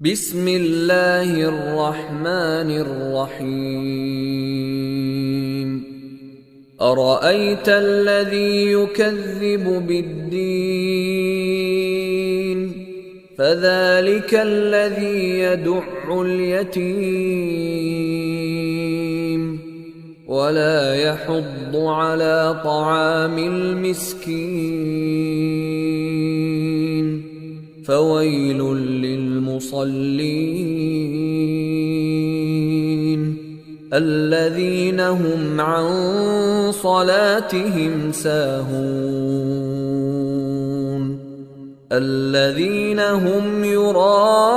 بسم الله الرحمن الرحيم أرأيت الذي يكذب بالدين فذلك الذي يدع اليتيم ولا يحض على طعام المسكين فويل للمصلين الذين هم عن صلاتهم ساهون الذين هم يراءون